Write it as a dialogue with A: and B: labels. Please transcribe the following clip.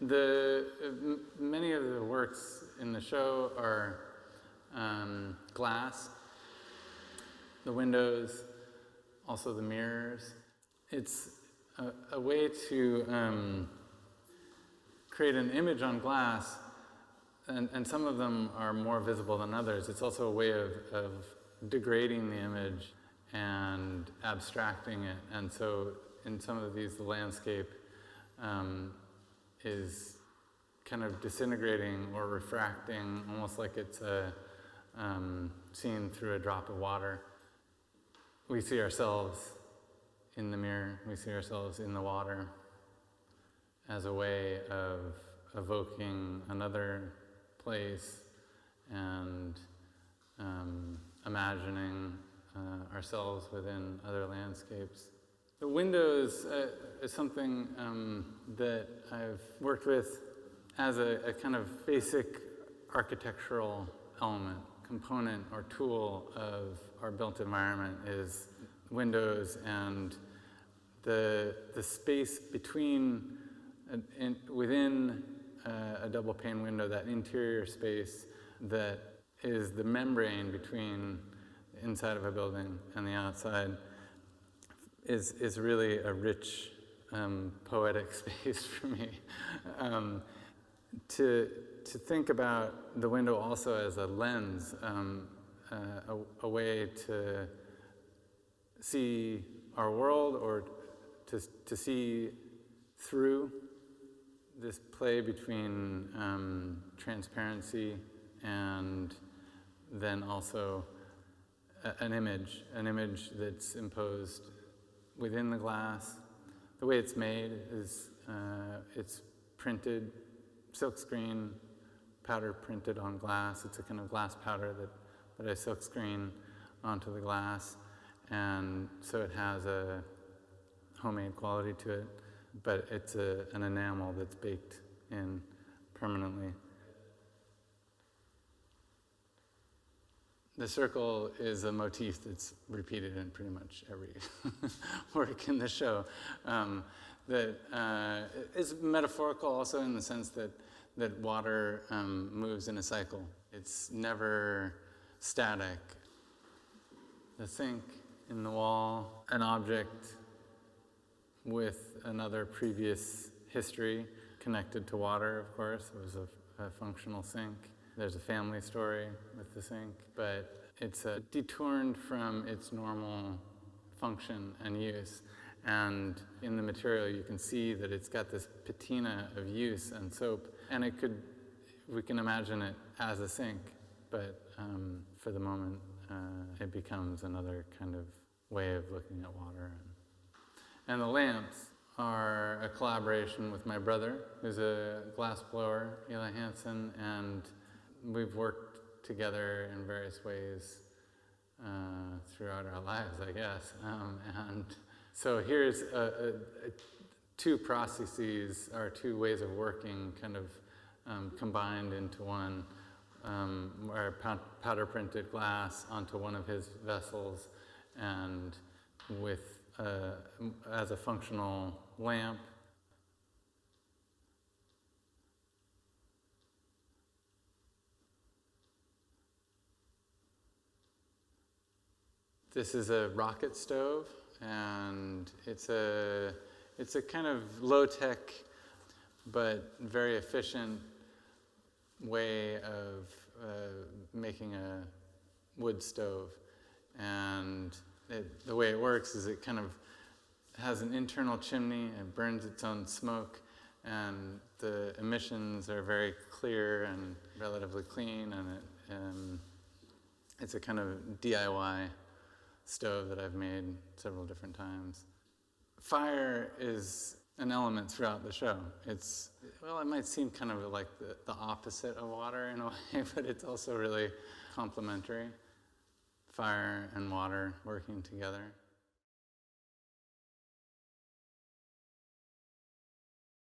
A: Many of the works in the show are glass, the windows, also the mirrors. It's a way to create an image on glass, and some of them are more visible than others. It's also a way of degrading the image and abstracting it. And so in some of these, the landscape is kind of disintegrating or refracting, almost like it's seen through a drop of water. We see ourselves in the mirror, we see ourselves in the water as a way of evoking another place and imagining ourselves within other landscapes. The windows is something that I've worked with as a kind of basic architectural element, component or tool of our built environment is windows, and the space between within a double pane window, that interior space that is the membrane between the inside of a building and the outside is really a rich poetic space for me. To think about the window also as a lens, a way to see our world, or to see through this play between transparency and then also an image that's imposed within the glass. The way it's made is it's printed, silkscreen powder printed on glass. It's a kind of glass powder that I silkscreen onto the glass, and so it has a homemade quality to it, but it's an enamel that's baked in permanently. The circle is a motif that's repeated in pretty much every work in the show. That is metaphorical also in the sense that water moves in a cycle. It's never static. The sink in the wall, an object with another previous history connected to water, of course. It was a functional sink. There's a family story with the sink, but it's detoured from its normal function and use. And in the material, you can see that it's got this patina of use and soap. And we can imagine it as a sink, but for the moment, it becomes another kind of way of looking at water. And the lamps are a collaboration with my brother, who's a glass blower, Eli Hansen, and we've worked together in various ways throughout our lives, I guess. And so here's two processes, or two ways of working, kind of combined into one, where powder printed glass onto one of his vessels, and with as a functional lamp. This is a rocket stove, and it's a kind of low-tech but very efficient way of making a wood stove. And the way it works is it kind of has an internal chimney and burns its own smoke, and the emissions are very clear and relatively clean, and it's a kind of DIY stove that I've made several different times. Fire is an element throughout the show. It might seem kind of like the opposite of water in a way, but it's also really complementary. Fire and water working together.